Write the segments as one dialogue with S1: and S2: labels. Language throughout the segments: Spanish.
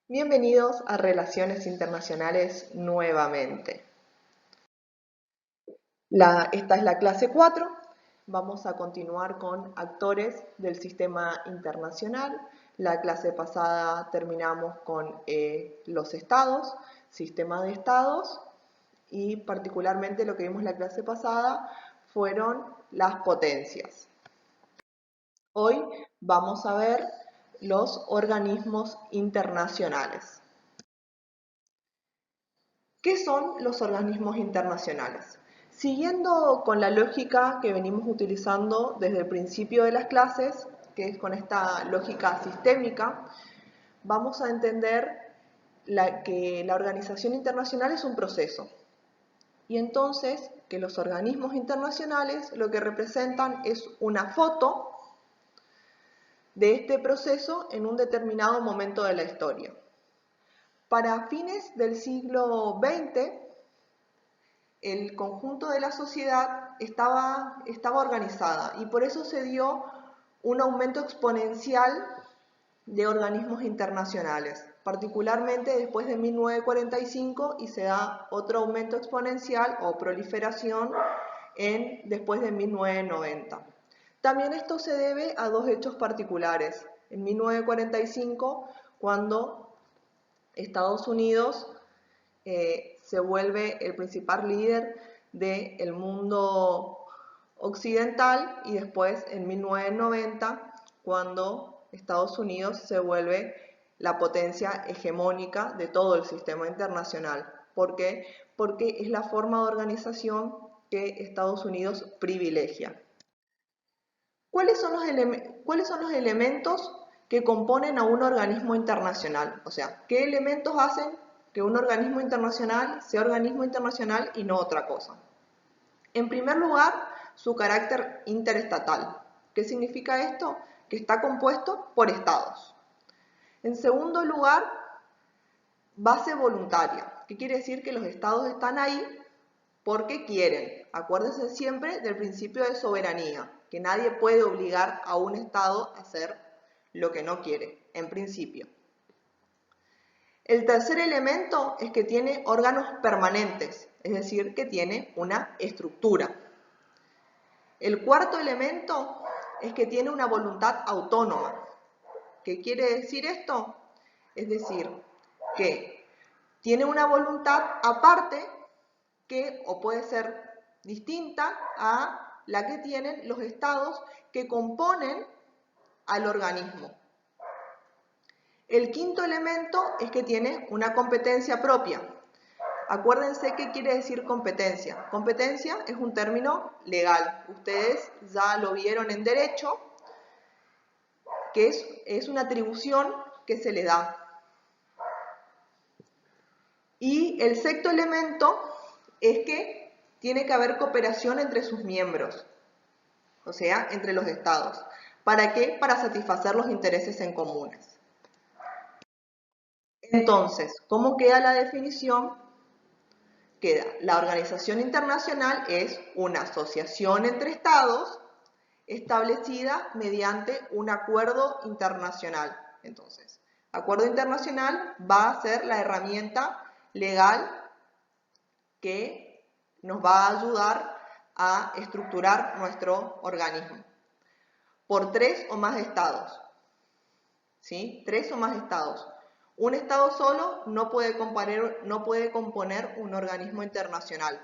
S1: Bienvenidos a Relaciones Internacionales nuevamente. Esta es la clase 4. Vamos a continuar con actores del sistema internacional. La clase pasada terminamos con los estados, sistema de estados, y particularmente lo que vimos la clase pasada fueron las potencias. Hoy vamos a ver los organismos internacionales. ¿Qué son los organismos internacionales? Siguiendo con la lógica que venimos utilizando desde el principio de las clases, que es con esta lógica sistémica, vamos a entender que la organización internacional es un proceso. Y entonces que los organismos internacionales lo que representan es una foto de este proceso en un determinado momento de la historia. Para fines del siglo XX, el conjunto de la sociedad estaba organizada y por eso se dio un aumento exponencial de organismos internacionales, particularmente después de 1945, y se da otro aumento exponencial o proliferación después de 1990. También esto se debe a dos hechos particulares. En 1945, cuando Estados Unidos se vuelve el principal líder del mundo occidental, y después en 1990, cuando Estados Unidos se vuelve la potencia hegemónica de todo el sistema internacional. ¿Por qué? Porque es la forma de organización que Estados Unidos privilegia. ¿Cuáles son los elementos que componen a un organismo internacional? O sea, ¿qué elementos hacen que un organismo internacional sea organismo internacional y no otra cosa? En primer lugar, su carácter interestatal. ¿Qué significa esto? Que está compuesto por estados. En segundo lugar, base voluntaria. ¿Qué quiere decir? Que los estados están ahí porque quieren. Acuérdense siempre del principio de soberanía, que nadie puede obligar a un estado a hacer lo que no quiere, en principio. El tercer elemento es que tiene órganos permanentes, es decir, que tiene una estructura. El cuarto elemento es que tiene una voluntad autónoma. ¿Qué quiere decir esto? Es decir, que tiene una voluntad aparte que o puede ser distinta a la que tienen los estados que componen al organismo. El quinto elemento es que tiene una competencia propia. Acuérdense qué quiere decir competencia. Competencia es un término legal. Ustedes ya lo vieron en derecho, que es una atribución que se le da. Y el sexto elemento es que tiene que haber cooperación entre sus miembros, o sea, entre los estados. ¿Para qué? Para satisfacer los intereses en comunes. Entonces, ¿cómo queda la definición? Queda: la organización internacional es una asociación entre estados establecida mediante un acuerdo internacional. Entonces, acuerdo internacional va a ser la herramienta legal que nos va a ayudar a estructurar nuestro organismo. Por 3 o más estados. ¿Sí? 3 o más estados. Un estado solo no puede componer un organismo internacional,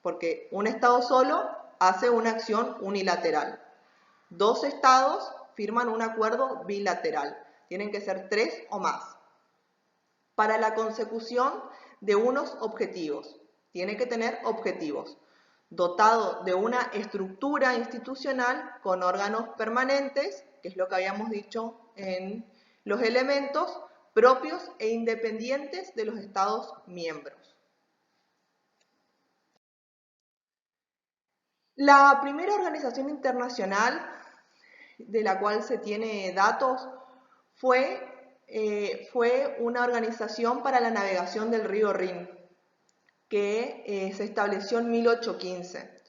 S1: porque un estado solo hace una acción unilateral. 2 estados firman un acuerdo bilateral. Tienen que ser 3 o más. Para la consecución de unos objetivos. Tiene que tener objetivos. Dotado de una estructura institucional con órganos permanentes, que es lo que habíamos dicho en los elementos, propios e independientes de los estados miembros. La primera organización internacional de la cual se tiene datos fue una organización para la navegación del río Rin, que se estableció en 1815,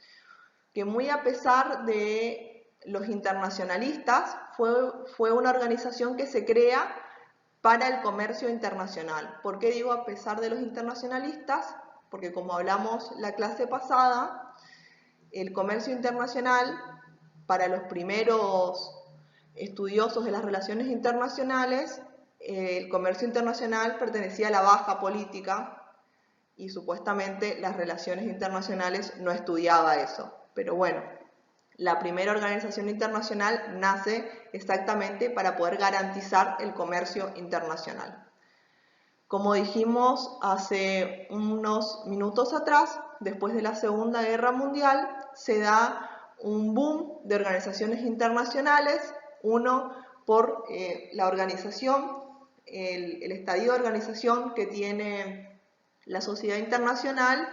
S1: que muy a pesar de los internacionalistas, fue una organización que se crea para el comercio internacional. ¿Por qué digo a pesar de los internacionalistas? Porque como hablamos la clase pasada, el comercio internacional, para los primeros estudiosos de las relaciones internacionales, el comercio internacional pertenecía a la baja política y supuestamente las relaciones internacionales no estudiaba eso. Pero bueno, la primera organización internacional nace exactamente para poder garantizar el comercio internacional. Como dijimos hace unos minutos atrás, después de la Segunda Guerra Mundial, se da un boom de organizaciones internacionales, uno por la organización, el estadio de organización que tiene la sociedad internacional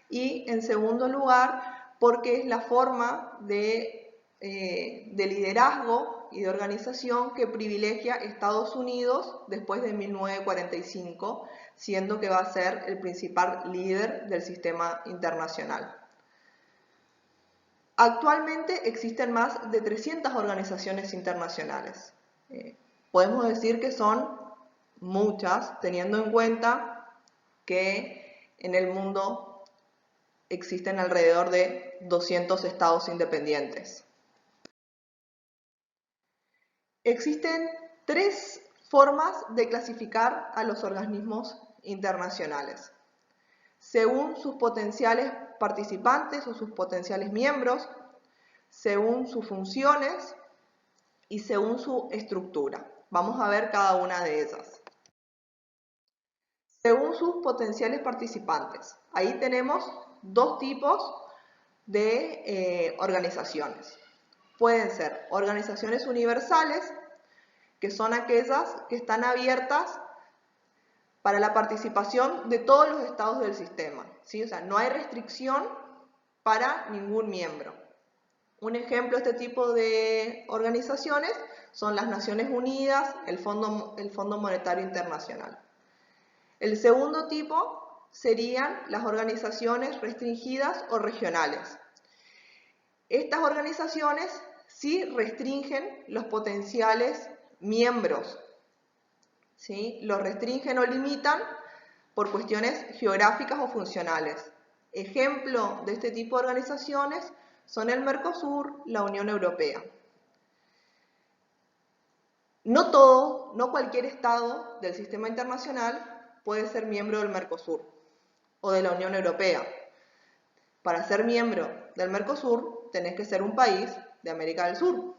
S1: y en segundo lugar porque es la forma de liderazgo y de organización que privilegia Estados Unidos después de 1945, siendo que va a ser el principal líder del sistema internacional. Actualmente existen más de 300 organizaciones internacionales. Podemos decir que son muchas, teniendo en cuenta que en el mundo existen alrededor de 200 estados independientes. Existen tres formas de clasificar a los organismos internacionales, según sus potenciales participantes o sus potenciales miembros, según sus funciones y según su estructura. Vamos a ver cada una de ellas. Según sus potenciales participantes, ahí tenemos dos tipos de organizaciones. Pueden ser organizaciones universales, que son aquellas que están abiertas para la participación de todos los estados del sistema, ¿sí? O sea, no hay restricción para ningún miembro. Un ejemplo de este tipo de organizaciones son las Naciones Unidas, el Fondo Monetario Internacional. El segundo tipo serían las organizaciones restringidas o regionales. Estas organizaciones sí restringen los potenciales miembros, ¿sí? Los restringen o limitan por cuestiones geográficas o funcionales. Ejemplo de este tipo de organizaciones son el Mercosur, la Unión Europea. No cualquier estado del sistema internacional puede ser miembro del Mercosur o de la Unión Europea. Para ser miembro del Mercosur tenés que ser un país de América del Sur.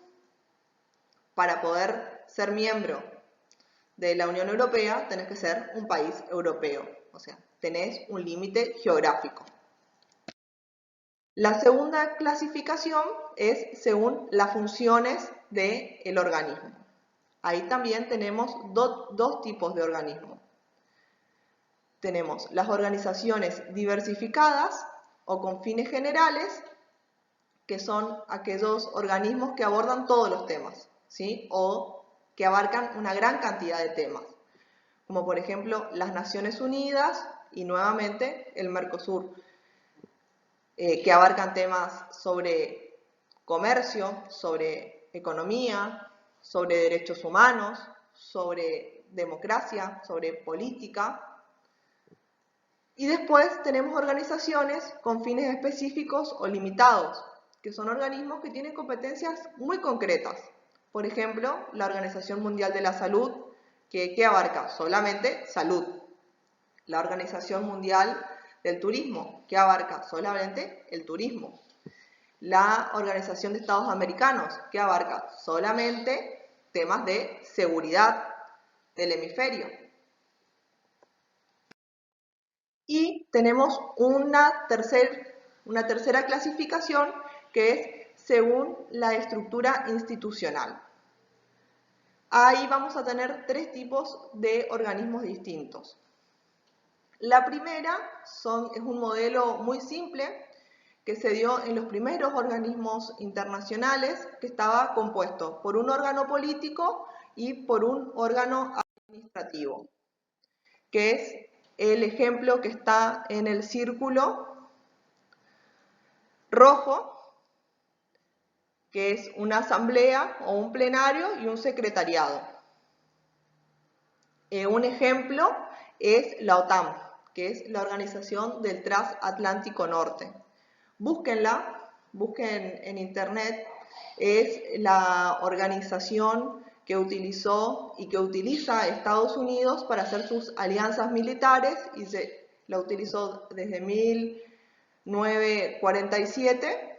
S1: Para poder ser miembro de la Unión Europea tenés que ser un país europeo, o sea, tenés un límite geográfico. La segunda clasificación es según las funciones del organismo. Ahí también tenemos dos tipos de organismos. Tenemos las organizaciones diversificadas o con fines generales, que son aquellos organismos que abordan todos los temas, ¿sí? O que abarcan una gran cantidad de temas, como por ejemplo las Naciones Unidas y nuevamente el Mercosur, que abarcan temas sobre comercio, sobre economía, sobre derechos humanos, sobre democracia, sobre política. Y después tenemos organizaciones con fines específicos o limitados, que son organismos que tienen competencias muy concretas. Por ejemplo, la Organización Mundial de la Salud, que abarca solamente salud. La Organización Mundial del Turismo, que abarca solamente el turismo. La Organización de Estados Americanos, que abarca solamente temas de seguridad del hemisferio. Y tenemos una tercera clasificación que es según la estructura institucional. Ahí vamos a tener tres tipos de organismos distintos. La primera es un modelo muy simple que se dio en los primeros organismos internacionales, que estaba compuesto por un órgano político y por un órgano administrativo, que es el ejemplo que está en el círculo rojo, que es una asamblea o un plenario y un secretariado. Un ejemplo es la OTAN, que es la Organización del Transatlántico Norte. Búsquenla, busquen en internet, es la organización que utilizó y que utiliza Estados Unidos para hacer sus alianzas militares y la utilizó desde 1947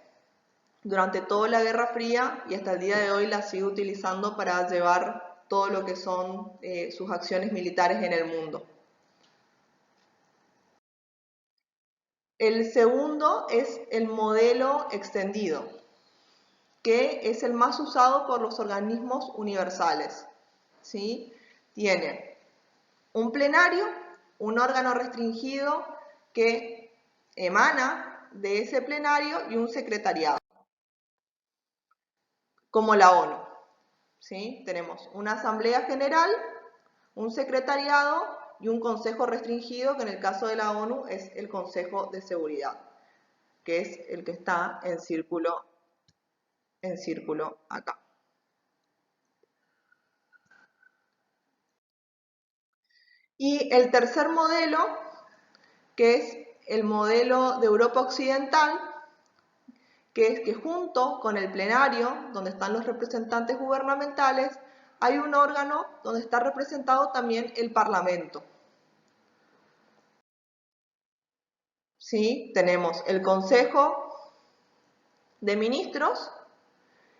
S1: durante toda la Guerra Fría y hasta el día de hoy la sigue utilizando para llevar todo lo que son sus acciones militares en el mundo. El segundo es el modelo extendido, que es el más usado por los organismos universales. ¿Sí? Tiene un plenario, un órgano restringido que emana de ese plenario y un secretariado, como la ONU. ¿Sí? Tenemos una asamblea general, un secretariado y un consejo restringido, que en el caso de la ONU es el Consejo de Seguridad, que es el que está en círculo acá. Y el tercer modelo, que es el modelo de Europa Occidental, que es que junto con el plenario, donde están los representantes gubernamentales, hay un órgano donde está representado también el Parlamento. ¿Sí? Tenemos el Consejo de Ministros,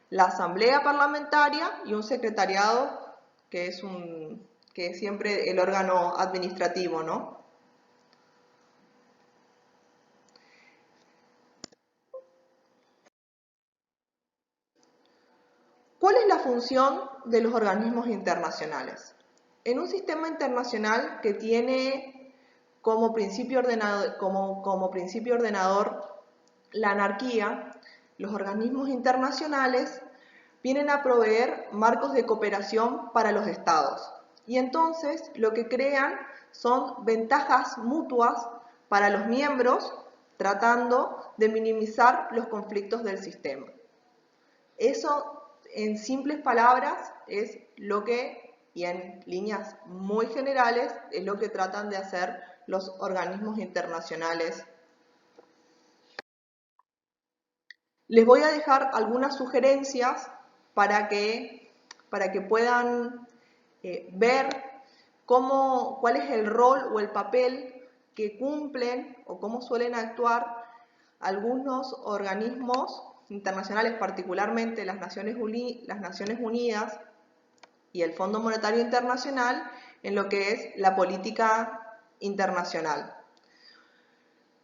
S1: la Asamblea Parlamentaria y un secretariado que es siempre el órgano administrativo, ¿no? ¿Cuál es la función de los organismos internacionales? En un sistema internacional que tiene como principio ordenador la anarquía, los organismos internacionales vienen a proveer marcos de cooperación para los estados. Y entonces lo que crean son ventajas mutuas para los miembros, tratando de minimizar los conflictos del sistema. Eso, en simples palabras, es lo que, y en líneas muy generales, es lo que tratan de hacer los organismos internacionales. Les voy a dejar algunas sugerencias para que puedan ver cuál es el rol o el papel que cumplen o cómo suelen actuar algunos organismos internacionales, particularmente las Naciones Unidas y el Fondo Monetario Internacional, en lo que es la política internacional.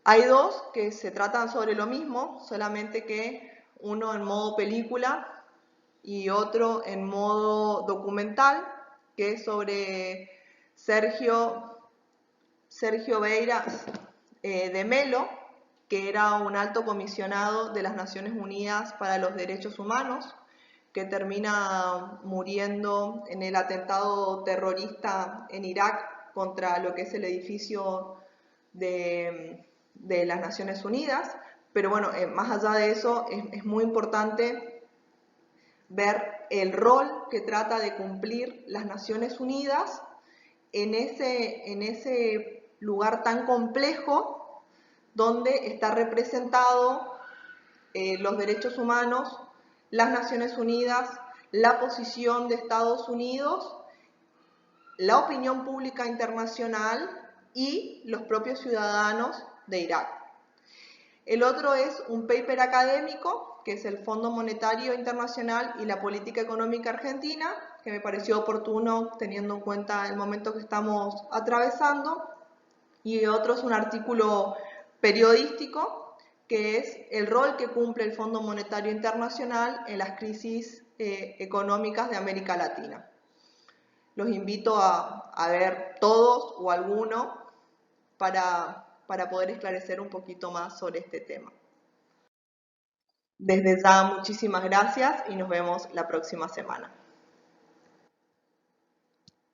S1: Hay dos que se tratan sobre lo mismo, solamente que uno en modo película y otro en modo documental, que es sobre Sergio Beiras de Melo, que era un alto comisionado de las Naciones Unidas para los Derechos Humanos, que termina muriendo en el atentado terrorista en Irak contra lo que es el edificio de las Naciones Unidas. Pero bueno, más allá de eso, es muy importante ver el rol que trata de cumplir las Naciones Unidas en ese lugar tan complejo donde está representado los derechos humanos, las Naciones Unidas, la posición de Estados Unidos, la opinión pública internacional y los propios ciudadanos de Irak. El otro es un paper académico, que es el Fondo Monetario Internacional y la Política Económica Argentina, que me pareció oportuno teniendo en cuenta el momento que estamos atravesando. Y otro es un artículo periodístico, que es el rol que cumple el Fondo Monetario Internacional en las crisis económicas de América Latina. Los invito a ver todos o alguno para poder esclarecer un poquito más sobre este tema. Desde ya, muchísimas gracias y nos vemos la próxima semana.